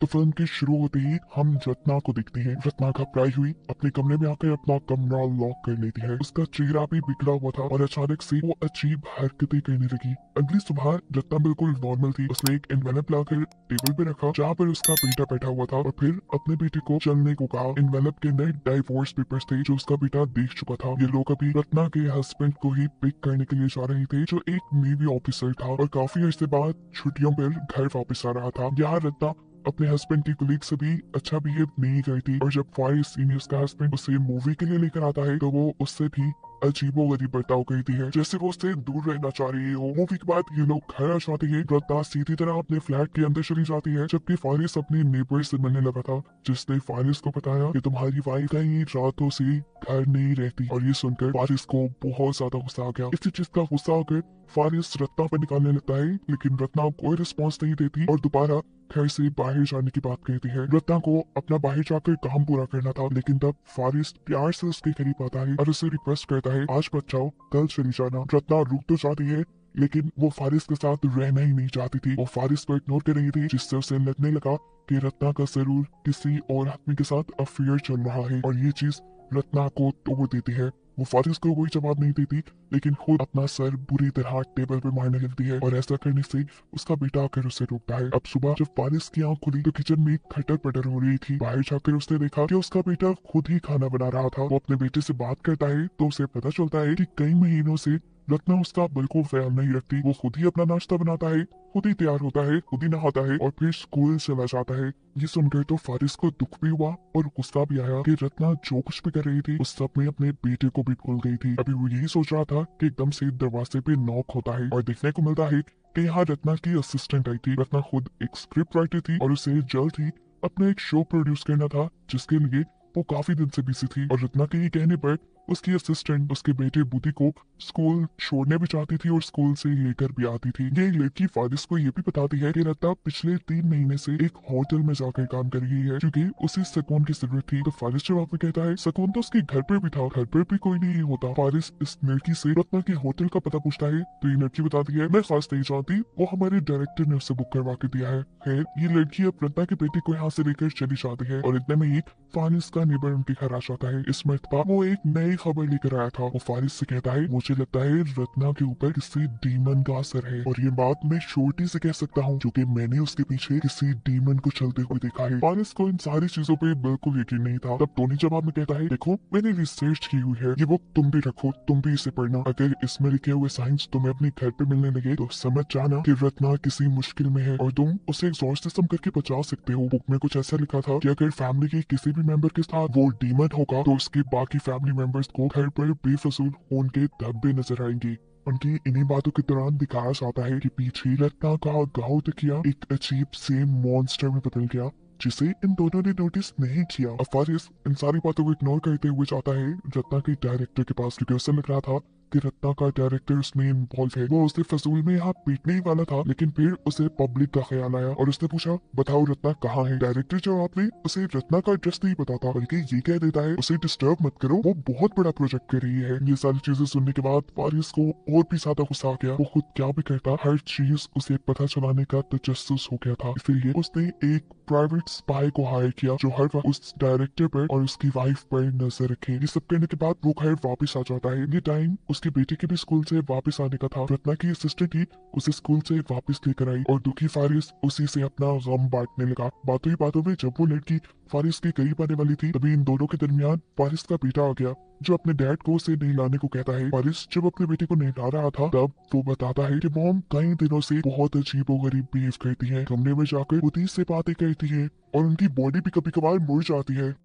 तो फिल्म के शुरू होते ही हम रत्ना को देखते हैं। रत्ना घबराई हुई अपने कमरे में आकर अपना कमरा लॉक कर लेती है। उसका चेहरा भी बिगड़ा हुआ था और अचानक से वो अजीब हरकतें करने लगी। अगली सुबह रत्ना बिल्कुल नॉर्मल थी। उसने एक एनवेलप लाकर टेबल पे रखा जहाँ पर उसका बेटा बैठा हुआ था और फिर अपने बेटे को चलने को कहा। एनवेलप के अंदर डाइवोर्स पेपर्स थे जो उसका बेटा देख चुका था। ये लोग अभी रत्ना के हस्बैंड को ही पिक करने के लिए जा रहे थे जो एक नेवी ऑफिसर था और काफी अर्से बाद छुट्टियों पर घर वापस आ रहा था। यहाँ रत्ना अपने हस्बैंड की कुलीग से भी अच्छा बिहेव नहीं करती और जब फारिस सीनियर्स का हस्बैंड उसे मूवी के लिए लेकर आता है तो वो उससे भी अजीबोगरीब बर्ताव करती है, जैसे वो उससे दूर रहना चाह रही हो। मूवी के बाद ये लोग घर आ जाते हैं। रत्ना सीधी तरह अपने फ्लैट के अंदर चली जाती है जबकि फारिस अपने नेबर से मिलने लगा था, जिसने फारिस को बताया कि तुम्हारी वाइफ कई रातों से घर नहीं रहती। और ये सुनकर फारिस को बहुत ज्यादा गुस्सा आ गया। इसी चीज का गुस्सा आकर फारिस रत्ना पर निकालने लगता है, लेकिन रत्ना कोई रिस्पॉन्स नहीं देती और दोबारा घर से बाहर जाने की बात कहती है। रत्ना को अपना बाहर जाकर काम पूरा करना था, लेकिन तब फारिस प्यार से उसके करीब आता है और उसे रिक्वेस्ट करता है आज मत जाओ, कल चली जाना। रत्ना रुक तो जाती है लेकिन वो फारिस के साथ रहना ही नहीं चाहती थी। वो फारिस को इग्नोर कर रही थी, जिससे उसे लगने लगा कि रत्ना का जरूर किसी और आदमी के साथ अफेयर चल रहा है और ये चीज रत्ना को तोड़ देती है। वो फारिस को कोई जवाब नहीं देती लेकिन खुद अपना सर बुरी तरह टेबल पे मारने लगती है और ऐसा करने से उसका बेटा आकर उसे रोकता है। अब सुबह जब फारिस की आंख खुली तो किचन में खटर पटर हो रही थी। बाहर जाकर उसने देखा कि उसका बेटा खुद ही खाना बना रहा था। वो अपने बेटे से बात करता है तो उसे पता चलता है कि कई महीनों से रत्ना उसका बिल्कुल ख्याल नहीं रखती। वो खुद ही अपना नाश्ता बनाता है, खुद ही तैयार होता है, खुद ही नहाता है और फिर स्कूल चला जाता है। ये सुनकर तो फारिस को दुख भी हुआ और गुस्सा भी आया कि रत्ना जो कुछ भी कर रही थी उस सब में अपने बेटे को भी भूल गई थी। अभी वो यही सोच रहा था कि एकदम से दरवाजे पे नॉक होता है और देखने को मिलता है कि यहाँ रत्ना की असिस्टेंट आई थी। रत्ना खुद एक स्क्रिप्ट राइटर थी और उसे जल्द ही अपना एक शो प्रोड्यूस करना था, जिसके लिए वो काफी दिन से बिजी थी। और रत्ना के ही कहने पर उसकी असिस्टेंट उसके बेटे बुद्धि को स्कूल छोड़ने भी चाहती थी और स्कूल से लेकर भी आती थी। ये लड़की फारिस को ये भी बताती है कि रत्ना पिछले 3 महीने से एक होटल में जाकर काम कर रही है क्योंकि उसे सुकून की जरूरत थी। तो फारिस जवाब में कहता है सुकून तो उसके घर पर भी था, घर पर भी कोई नहीं होता। फारिस इस लड़की से रत्ना के होटल का पता पूछता है तो ये लड़की बताती है मैं खास नहीं जानती, वो हमारे डायरेक्टर ने उसे बुक करवा के दिया है। खैर ये लड़की अब रत्ना के बेटे को यहाँ से लेकर चली जाती है और इतने में ही फारिस का नेबर उनके घर आ जाता है। इस मर्तबा वो एक नई खबर लेकर आया था। वो फारिस से कहता है मुझे लगता है रत्ना के ऊपर किसी डीमन का असर है और ये बात मैं श्योरिटी से कह सकता हूँ क्योंकि मैंने उसके पीछे किसी डीमन को चलते हुए देखा है। फारिस को इन सारी चीजों पे बिल्कुल यकीन नहीं था। तब टोनी जवाब में कहता है देखो मैंने रिसर्च की हुई है, ये बुक तुम भी रखो, तुम भी इसे पढ़ना। अगर इसमें लिखे हुए साइंस तुम्हें अपने घर पे मिलने लगे तो समझ जाना कि रत्ना किसी मुश्किल में है और तुम उसे एग्जॉर्सिज्म करके बचा सकते हो। बुक में कुछ ऐसा लिखा था कि अगर फैमिली के किसी भी मेंबर के साथ वो डीमन होगा तो उसके बाकी फैमिली मेंबर्स को घर पर बेफजूल खून के धब्बे नजर आएंगे। उनकी इन्हीं बातों के दौरान दिखाया जाता है कि पीछे रत्ना का गाँव तकिया एक अजीब से मॉन्स्टर में बदल गया जिसे इन दोनों ने नोटिस नहीं किया। अब फारिस इन सारी बातों को इग्नोर करते हुए जाता है रत्ना के डायरेक्टर के पास क्योंकि उसे लग रहा था कि रत्ना का डायरेक्टर उसमें इन्वॉल्व है। वो उसे फजूल में यहाँ पीटने ही वाला था लेकिन फिर उसे पब्लिक का ख्याल आया और उसने पूछा बताओ रत्ना कहाँ है। डायरेक्टर जवाब में उसे रत्ना का एड्रेस नहीं बताता बल्कि ये कह देता है उसे डिस्टर्ब मत करो, वो बहुत बड़ा प्रोजेक्ट कर रही है। ये सारी चीजें सुनने के बाद फारिस को और भी ज्यादा गुस्सा आ गया। वो खुद क्या भी करता हर चीज उसे पता चलाने का तजस्सुस हो गया था, इसलिए उसने एक प्राइवेट स्पाई को हायर किया जो हर वक्त उस डायरेक्टर पर और उसकी वाइफ पर नजर रखे। ये सब करने के बाद वो घर वापस आ जाता है। ये टाइम उसके बेटे के भी स्कूल से वापस आने का था। रत्ना की असिस्टेंट ही उसे स्कूल से वापस लेकर आई और दुखी फारिस उसी से अपना गम बांटने लगा। बातों ही बातों में जब वो लड़की फारिस के करीब आने वाली थी तभी इन दोनों के दरमियान फारिस का बेटा आ गया जो अपने डैड को उसे नहलाने को कहता है। फारिस जब अपने बेटे को नहला रहा था तब वो बताता है कि मॉम कई दिनों से बहुत अजीबोगरीब बिहेव करती है, कमरे में जाकर बुद्धि से बातें करती है और उनकी बॉडी भी कभी कभार मुड़ जाती है।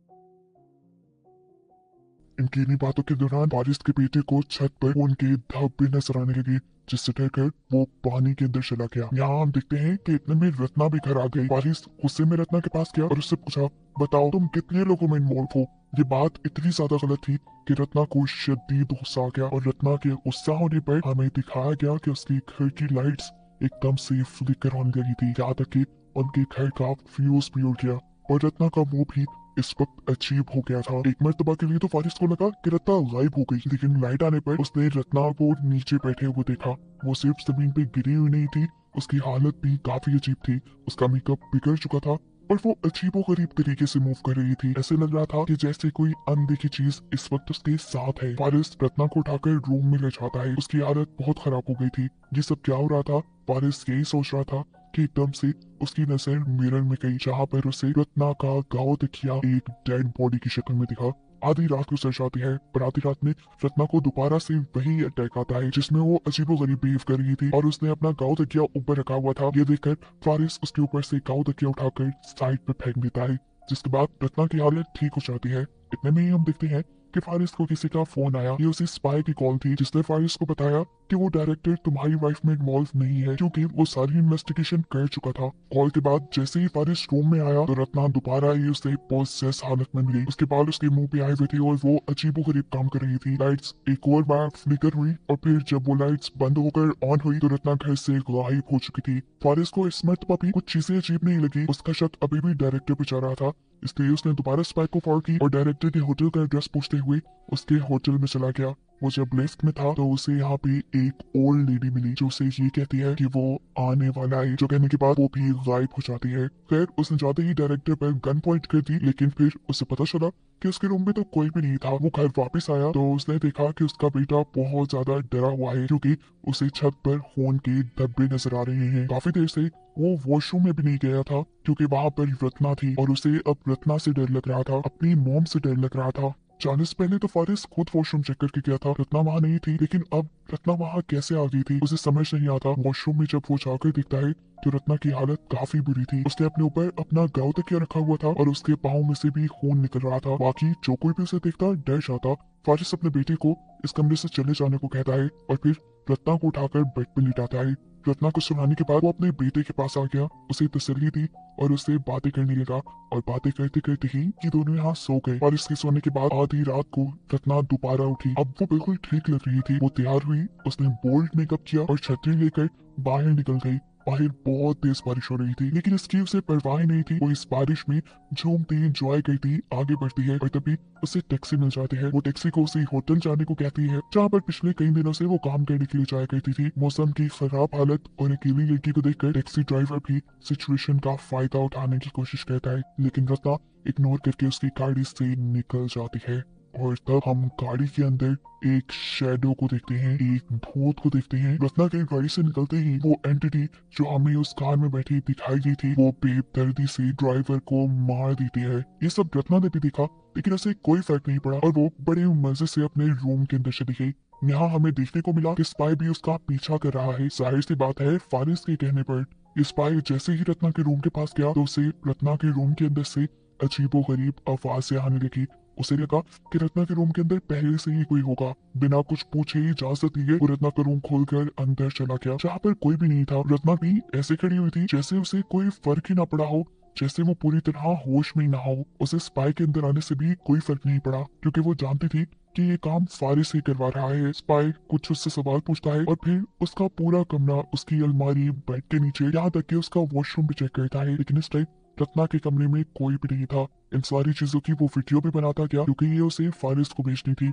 इनकी इन्हीं बातों के दौरान बारिश के बेटे को छत पर उनके धब्बे नजर आने लगे जिससे डरकर वो पानी के अंदर चला गया। यहाँ हम देखते हैं कि इतने में रत्ना भी घर आ गई। बारिश गुस्से में रत्ना के पास गया और उससे पूछा बताओ तुम कितने लोगों में इन्वॉल्व हो। ये बात इतनी ज्यादा गलत थी कि रत्ना को शदीद गुस्सा आ गया और रत्ना के गुस्सा होने पर हमें दिखाया गया कि उसकी घर की लाइट्स एकदम से फ्लिकर होने लगी थी, यहाँ तक कि उनके घर का फ्यूज भी उड़ गया और रत्ना का मुंह भी इस वक्त अजीब हो गया था। एक मर्तबा के लिए तो फारिस को लगा कि रत्ना गायब हो गई, लेकिन लाइट आने पर उसने रत्ना को नीचे बैठे हुए देखा। वो सिर्फ जमीन पे गिरी हुई नहीं थी, उसकी हालत भी काफी अजीब थी। उसका मेकअप बिगड़ चुका था और वो अजीबोगरीब तरीके से मूव कर रही थी। ऐसे लग रहा था कि जैसे कोई अनदेखी चीज इस वक्त उसके साथ है। फारिस रत्ना को उठाकर रूम में ले जाता है। उसकी हालत बहुत खराब हो गई थी। ये सब क्या हो रहा था? फारिस यही सोच रहा था कि एकदम से उसकी नजर मिरर में गई, जहाँ पर उसे रत्ना का गाँव तकिया एक डेड बॉडी की शक्ल में दिखा। आधी रात को सर्च आती है, पर आधी रात में रत्ना को दोबारा से वही अटैक आता है, जिसमें वो अजीबोगरीब बिहेव कर रही थी और उसने अपना गाँव तकिया ऊपर रखा हुआ था। ये देखकर फारिस उसके ऊपर से गाँव तकिया उठाकर साइड पे फेंक देता है, जिसके बाद रत्ना की हालत ठीक हो जाती है। इतने में ही हम देखते हैं कि फारिस को किसी का फोन आया। ये उसी स्पाई की कॉल थी, जिसने फारिस को बताया कि वो डायरेक्टर तुम्हारी वाइफ में इन्वॉल्व नहीं है, क्योंकि वो सारी इन्वेस्टिगेशन कर चुका था। कॉल के बाद जैसे ही फारिस रूम में आया तो रत्ना दोबारा ही उसे पोसेस हालत में मिली। उसके बाल उसके मुंह पे आए हुए थे और वो अजीबोगरीब काम कर रही थी। लाइट्स एक और बार फ्लिकर हुई और फिर जब वो लाइट्स बंद होकर ऑन हुई तो रत्ना घर से गायब हो चुकी थी। फारिस को इस मर्तबा भी कुछ चीजें अजीब नहीं लगी। उसका शक अभी भी डायरेक्टर पे चल रहा था, इसलिए उसने दोबारा स्पाई को फॉर की और डायरेक्टर के होटल का एड्रेस पूछते हुए उसके होटल में चला गया। वो जब लिफ्ट में था तो उसे यहाँ पे एक ओल्ड लेडी मिली, जो उसे ये कहती है कि वो आने वाला है, जो कहने के बाद वो भी गायब हो जाती है। खैर उसने जाते ही डायरेक्टर पर गन पॉइंट कर दी, लेकिन फिर उसे पता चला कि उसके रूम में तो कोई भी नहीं था। वो घर वापस आया तो उसने देखा कि उसका बेटा बहुत ज्यादा डरा हुआ है, क्योंकि उसे छत पर खून के धब्बे नजर आ रहे हैं। काफी देर से वो वॉशरूम में भी नहीं गया था, क्योंकि वहां पर रत्ना थी और उसे अब रत्ना से डर लग रहा था, अपनी मॉम से डर लग रहा था। जाने से पहले तो फारिस खुद वॉशरूम चेक करके गया था, रत्ना वहां नहीं थी, लेकिन अब रत्ना वहां कैसे आ गई थी उसे समझ नहीं आता। वॉशरूम में जब वो जाकर देखता है तो रत्ना की हालत काफी बुरी थी। उसने अपने ऊपर अपना गाँव तकिया रखा हुआ था और उसके पाँव में से भी खून निकल रहा था। बाकी जो कोई भी उसे देखता डर जाता। फारिस अपने बेटे को इस कमरे से चले जाने को कहता है और फिर रत्ना को उठाकर बेड पर लिटाता है। रत्ना को सुनाने के बाद वो अपने बेटे के पास आ गया, उसे तसल्ली दी और उससे बातें करने लगा। और बातें करते करते ही ये दोनों यहाँ सो गए। और इसके सोने के बाद आधी रात को रत्ना दोबारा उठी। अब वो बिल्कुल ठीक लग रही थी। वो तैयार हुई, उसने बोल्ड मेकअप किया और छतरी लेकर बाहर निकल गई। बाहर बहुत तेज बारिश हो रही थी, लेकिन इसकी उसे परवाह नहीं थी। वो इस बारिश में झूमती एंजॉय करती आगे बढ़ती है और तभी उसे टैक्सी मिल जाती है। वो टैक्सी को उसी होटल जाने को कहती है, जहाँ पर पिछले कई दिनों से वो काम करने के लिए जाया करती थी। मौसम की खराब हालत और अकेली लड़की को देखकर टैक्सी ड्राइवर भी सिचुएशन का फायदा उठाने की कोशिश करता है, लेकिन रत्ना इग्नोर करके उसकी गाड़ी से निकल जाती है। और तब हम गाड़ी के अंदर एक शैडो को देखते हैं, एक भूत को देखते हैं। रत्ना के गाड़ी से निकलते ही वो एंटिटी जो हमें उस कार में बैठी दिखाई दी थी, वो बेदर्दी से ड्राइवर को मार देती है। ये सब रत्ना ने भी देखा, लेकिन उसे कोई फर्क नहीं पड़ा और वो बड़े मजे से अपने रूम के अंदर चली गई। यहाँ हमें देखने को मिला कि स्पाई भी उसका पीछा कर रहा है। जाहिर सी बात है, फारिस के कहने पर ये स्पाई जैसे ही रत्ना के रूम के पास गया तो उसे रत्ना के रूम के अंदर से अजीबोगरीब आवाजें आने लगी। उसे लगा कि रत्ना के रूम के अंदर पहले से ही कोई होगा। बिना कुछ पूछे ही इजाजत दिए वो रत्ना का रूम खोलकर अंदर चला गया, जहाँ पर कोई भी नहीं था। रत्ना भी ऐसे खड़ी हुई थी जैसे उसे कोई फर्क ही ना पड़ा हो, जैसे वो पूरी तरह होश में ही ना हो। उसे स्पाई के अंदर आने से भी कोई फर्क नहीं पड़ा, क्योंकि वो जानती थी कि ये काम फारिस ही करवा रहा है। स्पाई कुछ उससे सवाल पूछता है और फिर उसका पूरा कमरा, उसकी अलमारी, बेड के नीचे, यहाँ तक कि उसका वॉशरूम भी चेक करता है। लेकिन इस टाइम रत्ना के कमरे में कोई भी नहीं था। इन सारी चीजों की वो वीडियो भी बनाता गया, क्योंकि ये उसे फारिस को भेजनी थी।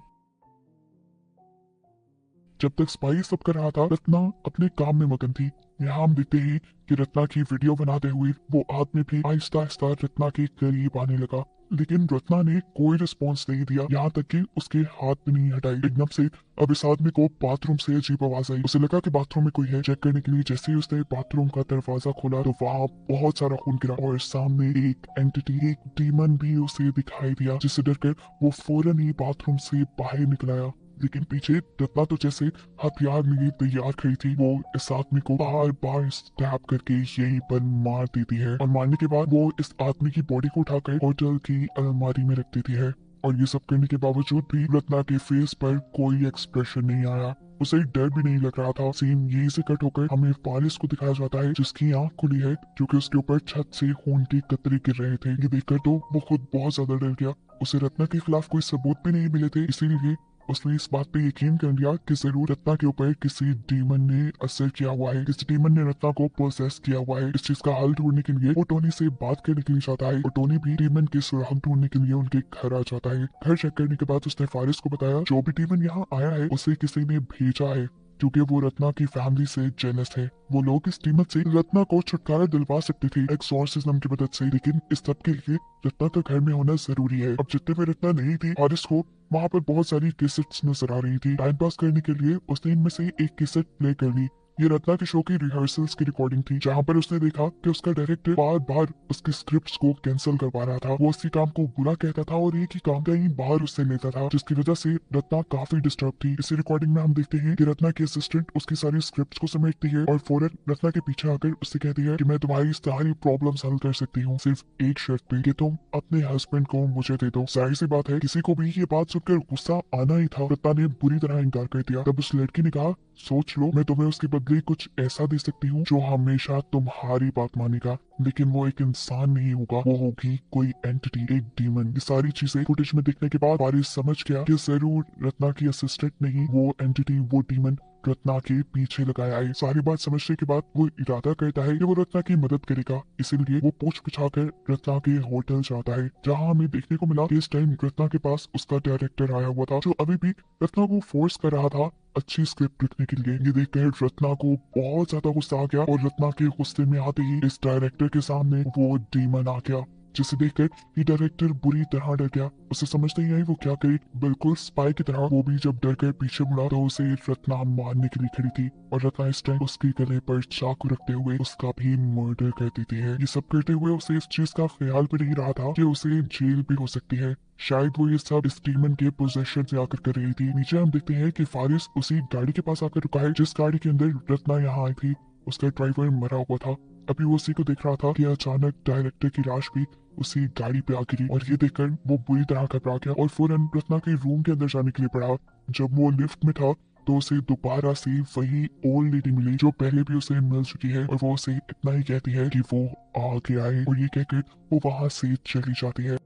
जब तक स्पाई सब कर रहा था, रत्ना अपने काम में मगन थी। यहाँ हम देखते ही कि रत्ना की वीडियो बनाते हुए वो आदमी भी आहिस्ता आहिस्ता रत्ना के करीब आने लगा, लेकिन रत्ना ने कोई रिस्पॉन्स नहीं दिया, यहाँ तक कि उसके हाथ भी नहीं हटाई। एकदम से अब इस आदमी को बाथरूम से अजीब आवाज आई। उसे लगा कि बाथरूम में कोई है। चेक करने के लिए जैसे ही उसने बाथरूम का दरवाजा खोला तो वहाँ बहुत सारा खून गिरा और सामने एक एंटिटी, एक डीमन भी उसे दिखाई दिया, जिससे डरकर वो फौरन ही बाथरूम से बाहर निकल आया। लेकिन पीछे रत्ना तो जैसे हथियार लिए तैयार खड़ी थी। वो इस आदमी को बार बार स्टैब करके यहीं पर मार देती है और मारने के बाद वो इस आदमी की बॉडी को उठाकर होटल की अलमारी में रख देती है। और ये सब करने के बावजूद भी रत्ना के फेस पर कोई एक्सप्रेशन नहीं आया। उसे डर भी नहीं लग रहा था। सीन यहीं से कट होकर हमें फारिस को दिखाया जाता है, जिसकी आंख खुली है क्योंकि उसके ऊपर छत से खून के कतरे गिर रहे थे। ये देखकर तो वो खुद बहुत ज्यादा डर गया। उसे रत्ना के खिलाफ कोई सबूत भी नहीं मिले थे, इसीलिए उसने इस बात पे यकीन कर लिया कि जरूर रत्ना के ऊपर किसी डीमन ने असर किया हुआ है, किसी डीमन ने रत्ना को पोसेस किया हुआ है। इस चीज का हल ढूंढने के लिए वो टोनी से बात करने के लिए जाता है और टोनी भी डीमन के सुराग ढूंढने के लिए उनके घर आ जाता है। घर चेक करने के बाद उसने फारिस को बताया जो भी डीमन यहाँ आया है उसे किसी ने भेजा है, क्योंकि वो रत्ना की फैमिली से जेलस है। वो लोग इस कीमत से रत्ना को छुटकारा दिलवा सकते थे एक्सॉर्सिज्म की मदद से, लेकिन इस सब के लिए रत्ना का घर में होना जरूरी है। अब जितने में रत्ना नहीं थी, हारिस को वहाँ पर बहुत सारी कैसेट्स नजर आ रही थी। टाइम पास करने के लिए उसने इनमें से एक कैसेट प्ले कर ली। ये रत्ना के शो की रिहर्सल्स की रिकॉर्डिंग थी, जहाँ पर उसने देखा कि उसका डायरेक्टर बार बार उसके स्क्रिप्ट्स को कैंसिल करवा रहा था। वो उसके काम को बुरा कहता था और एक ही काम कहीं बाहर उससे लेता था, जिसकी वजह से रत्ना काफी डिस्टर्ब थी। इसी रिकॉर्डिंग में हम देखते हैं कि रत्ना की असिस्टेंट उसकी सारी स्क्रिप्ट्स को समेटती है और फौरन रत्ना के पीछे आकर उससे कहती है कि मैं तुम्हारी सारी प्रॉब्लम्स हल कर सकती हूँ, सिर्फ एक शर्त पे कि तुम अपने हस्बैंड को मुझे दे दो। जाहिर सी बात है किसी को भी ये बात सुनकर गुस्सा आना ही था। रत्ना ने बुरी तरह इनकार कर दिया। तब उस लड़की ने कहा, सोच लो, मैं तुम्हें उसके बदले कुछ ऐसा दे सकती हूँ जो हमेशा तुम्हारी बात मानेगा, लेकिन वो एक इंसान नहीं होगा, वो होगी कोई एंटिटी, एक डीमन। ये सारी चीजें फुटेज में देखने के बाद वारिस समझ गया कि जरूर रत्ना की असिस्टेंट नहीं, वो एंटिटी, वो डीमन रत्ना के पीछे लगाया है। सारी बात समझने के बाद वो इरादा करता है कि वो रत्ना की मदद करेगा, इसीलिए वो पूछ पिछाकर रत्ना के होटल जाता है, जहाँ हमें देखने को मिला कि इस टाइम रत्ना के पास उसका डायरेक्टर आया हुआ था, जो अभी भी रत्ना को फोर्स कर रहा था अच्छी स्क्रिप्ट लिखने के लिए। ये देखकर रत्ना को बहुत ज्यादा गुस्सा आ गया और रत्ना के गुस्से में आते ही इस डायरेक्टर के सामने वो डीमन आ गया, जिसे देखकर ये डायरेक्टर बुरी तरह डर गया। उसे समझ नहीं आई वो क्या करे। बिल्कुल स्पाई की तरह वो भी जब डर कर पीछे मुड़ा तो उसे रत्ना मारने के लिए खड़ी थी और रत्ना इस टाइम उसके गले पर चाकू रखते हुए उसका भी मर्डर कर देती है। ये सब करते हुए उसे इस चीज का ख्याल भी नहीं रहा था कि उसे जेल भी हो सकती है। शायद वो ये सब इस डीमन के पोजेशन से आकर कर रही थी। नीचे हम देखते हैं कि फारिस उसी गाड़ी के पास आकर रुका है जिस गाड़ी के अंदर रत्ना यहाँ आई थी। उसका ड्राइवर मरा हुआ था। अभी वो उसी को देख रहा था कि अचानक डायरेक्टर की लाश भी उसी गाड़ी पे आ गिरी और ये देखकर वो बुरी तरह घबरा गया और फौरन रत्ना के रूम के अंदर जाने के लिए पड़ा। जब वो लिफ्ट में था तो उसे दोबारा से वही ओल्ड लेडी मिली जो पहले भी उसे मिल चुकी है और वो उसे इतना ही कहती है कि वो आगे आए और ये कहकर वो वहां से चली जाती है।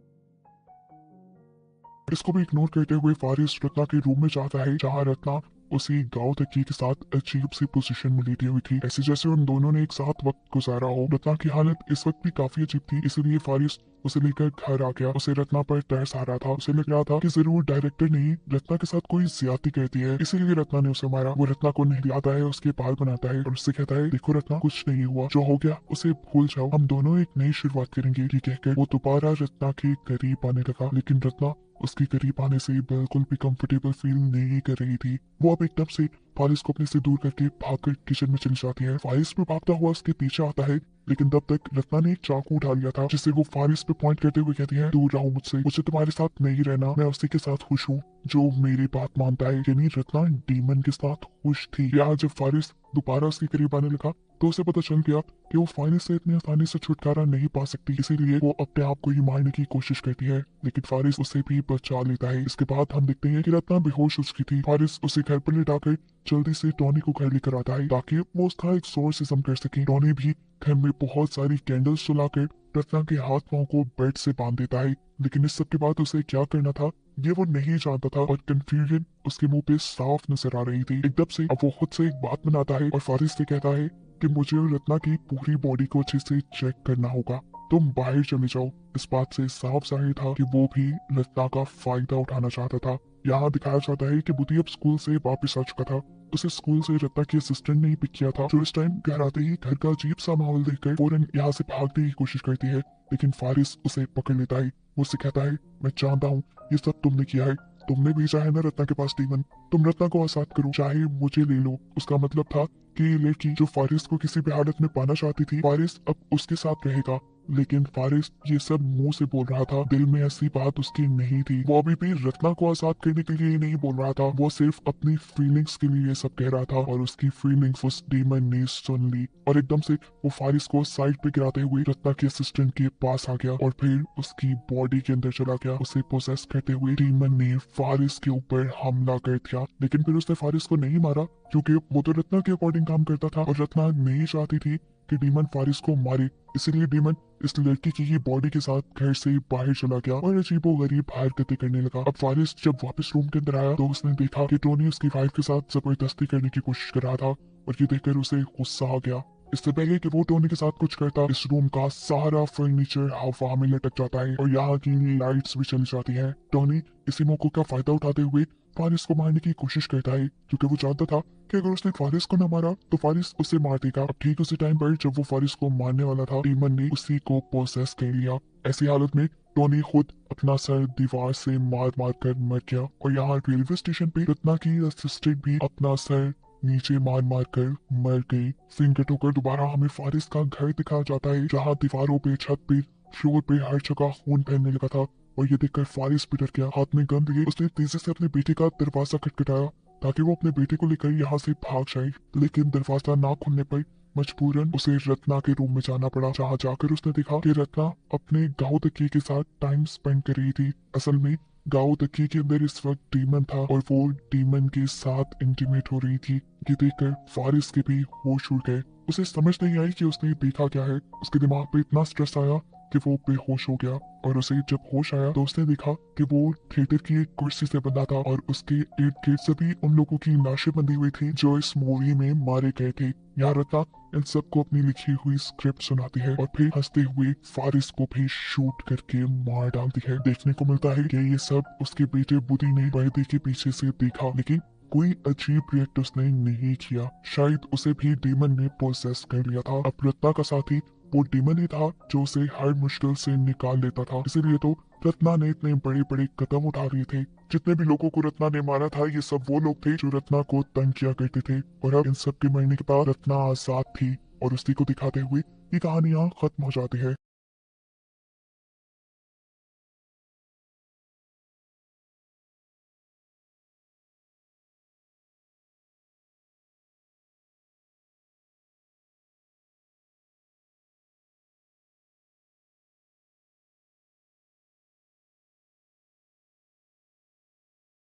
इसको भी इग्नोर करते हुए फारिस रत्ना के रूम में जाता है, जहाँ रत्ना उसी गांव तकी के साथ अजीब सी पोजीशन में लेटी हुई थी, ऐसे जैसे उन दोनों ने एक साथ वक्त गुजारा हो। रत्ना की हालत इस वक्त भी काफी अजीब थी, इसलिए फारिस उसे लेकर घर आ गया। उसे रत्ना पर तरस आ रहा था। उसे लग रहा था कि जरूर डायरेक्टर ने रत्ना के साथ कोई ज्यादती करती है, इसीलिए रत्ना ने उसे मारा। वो रत्ना को नहलाता है, उसके बाल बनाता है और उससे कहता है, देखो रत्ना, कुछ नहीं हुआ, जो हो गया उसे भूल जाओ, हम दोनों एक नई शुरुआत करेंगे। ये कहकर वो दोबारा रत्ना के करीब आने लगा, लेकिन रत्ना उसके करीब आने से बिल्कुल भी कंफर्टेबल फील नहीं कर रही थी। वो अब एकदम से फारिस को अपने से दूर करके भागकर किचन में चली जाती है। फारिस भी भागता हुआ उसके पीछे आता है, लेकिन तब तक रत्ना ने एक चाकू उठा लिया था, जिससे वो फारिस पे पॉइंट करते हुए कहती है, दूर रहो मुझसे, मुझे तुम्हारे साथ नहीं रहना, मैं उसी के साथ खुश हूँ जो मेरी बात मानता है। यानी रत्ना डीमन के साथ खुश थी। या जब फारिस दोबारा उसके करीब आने लगा तो उसे पता चल गया कि वो फारिस से इतनी आसानी से छुटकारा नहीं पा सकती, इसीलिए वो अपने आप को ही मारने की कोशिश करती है, लेकिन फारिस उसे भी बचा लेता है। इसके बाद हम देखते हैं कि रत्ना बेहोश हो चुकी थी। फारिस उसे घर पर लेटाकर जल्दी से टॉनी को घर लेकर आता है ताकि वो उसका एक्सॉर्सिज्म कर सके। टॉनी भी घर में बहुत सारी कैंडल्स जलाकर रत्ना के हाथ पांव को बेड से बांध देता है, लेकिन इस सब के बाद उसे क्या करना था ये वो नहीं जानता था और कंफ्यूजन उसके मुंह पे साफ नजर आ रही थी। एकदम से अब वो खुद से एक बात बनाता है और फारिस से कहता है कि मुझे रत्ना की पूरी बॉडी को अच्छे से चेक करना होगा, तुम बाहर चले जाओ। इस बात से साफ जाहिर था कि वो भी रत्ना का फायदा उठाना चाहता था। यहाँ दिखाया जाता है कि बुद्धि अब स्कूल से वापस आ चुका था। उसे स्कूल से रत्ना की असिस्टेंट ने ही पिक किया था, जो इस टाइम घर आते ही घर का अजीब सा माहौल देखकर फौरन यहाँ से भागने की कोशिश करती है, लेकिन फारिस उसे पकड़ लेता है। वो उसे कहता है, मैं जानता हूँ ये सब तुमने किया है, तुमने भेजा है ना रत्ना के पास डीमन, तुम रत्ना को आजाद करो, चाहे मुझे ले लो। उसका मतलब था कि ये लड़की जो फारिस को किसी भी हालत में पाना चाहती थी, फारिस अब उसके साथ रहेगा। लेकिन फारिस ये सब मुंह से बोल रहा था, दिल में ऐसी बात उसकी नहीं थी। वो अभी भी रत्ना को आजाद करने के लिए नहीं बोल रहा था, वो सिर्फ अपनी फीलिंग्स के लिए ये सब कह रहा था और उसकी फीलिंग्स उस डीमन ने सुन ली और एकदम से वो फारिस को साइड पे गिराते हुए रत्ना के असिस्टेंट के पास आ गया और फिर उसकी बॉडी के अंदर चला गया। उसे पोसेस करते हुए डीमन ने फारिस के ऊपर हमला कर दिया, लेकिन फिर उसने फारिस को नहीं मारा क्योंकि वो तो रत्ना के अकॉर्डिंग काम करता था और रत्ना नहीं चाहती थी कि डीमन फारिस को मारे, इसलिए डीमन इस लड़की की ही बॉडी के साथ घर से बाहर चला गया और अजीबो गरीब हरकतें करने लगा। अब फारिस जब वापस रूम के अंदर आया तो उसने देखा कि टोनी उसकी वाइफ के साथ जबरदस्ती करने की कोशिश कर रहा था और ये देखकर उसे गुस्सा आ गया। इससे पहले कि वो टोनी के साथ कुछ करता, इस रूम का सारा फर्नीचर हवा में लटक जाता है और यहाँ की लाइट्स भी चली जाती हैं। टोनी इसी मौके का फायदा उठाते हुए फारिस को मारने की कोशिश करता है, क्योंकि वो जानता था कि अगर उसने फारिस को न मारा तो फारिस उसे मार देगा। अब ठीक उसी टाइम पर जब वो फारिस को मारने वाला था, डीमन ने उसी को पोसेस कर लिया। ऐसी हालत में टोनी खुद अपना सर दीवार से मार मार कर मर गया। और यहाँ रेलवे स्टेशन पे रत्ना की असिस्टेंट भी अपना सर नीचे मार मार कर मर गई। सीन कट होकर दोबारा हमें फारिस का घर दिखाया जाता है, जहाँ दीवारों पे, छत पे, फ्लोर पे हर जगह खून बहने लगा था। और ये देखकर फारिस भी डर गया। हाथ में गन लिए उसने तेजी से अपने बेटे का दरवाजा खटखटाया ताकि वो अपने बेटे को लेकर यहाँ से भाग जाए। लेकिन दरवाजा ना खुलने पर मजबूरन उसे रत्ना के रूम में जाना पड़ा, जहाँ जाकर उसने देखा कि रत्ना अपने गाँव तकिए के साथ टाइम स्पेंड कर रही थी। असल में गाँव तकिए के अंदर इस वक्त डीमन था और वो डीमन के साथ इंटीमेट हो रही थी। ये देखकर फारिस के भी होश उड़ गए। उसे समझ नहीं आई कि उसने देखा क्या है। उसके दिमाग पे इतना स्ट्रेस आया कि वो बेहोश हो गया। और उसे जब होश आया तो उसने देखा कि वो थिएटर की एक कुर्सी से बंधा था और उसके इर्द गिर्द सभी उन लोगों की लाशें बंधी हुई थी जो इस मूवी में मारे गए थे। यहाँ रत्ना इन सबको अपनी लिखी हुई स्क्रिप्ट सुनाती है और फिर हंसते हुए फारिस को भी शूट करके मार डालती है। देखने को मिलता है कि ये सब उसके बेटे बुद्धि ने पर्दे के पीछे से देखा, लेकिन कोई अजीब रिएक्ट उसने नहीं किया। शायद उसे भी डीमन ने पोसेस कर लिया था। अब रत्ना का साथी वो डीमन ही था जो उसे हर मुश्किल से निकाल लेता था। इसीलिए तो रत्ना ने इतने बड़े बड़े कदम उठा लिए थे। जितने भी लोगों को रत्ना ने मारा था, ये सब वो लोग थे जो रत्ना को तंग किया करते थे। और अब इन सब के मरने के बाद रत्ना आजाद थी और उसी को दिखाते हुए ये कहानी यहाँ खत्म हो जाती है।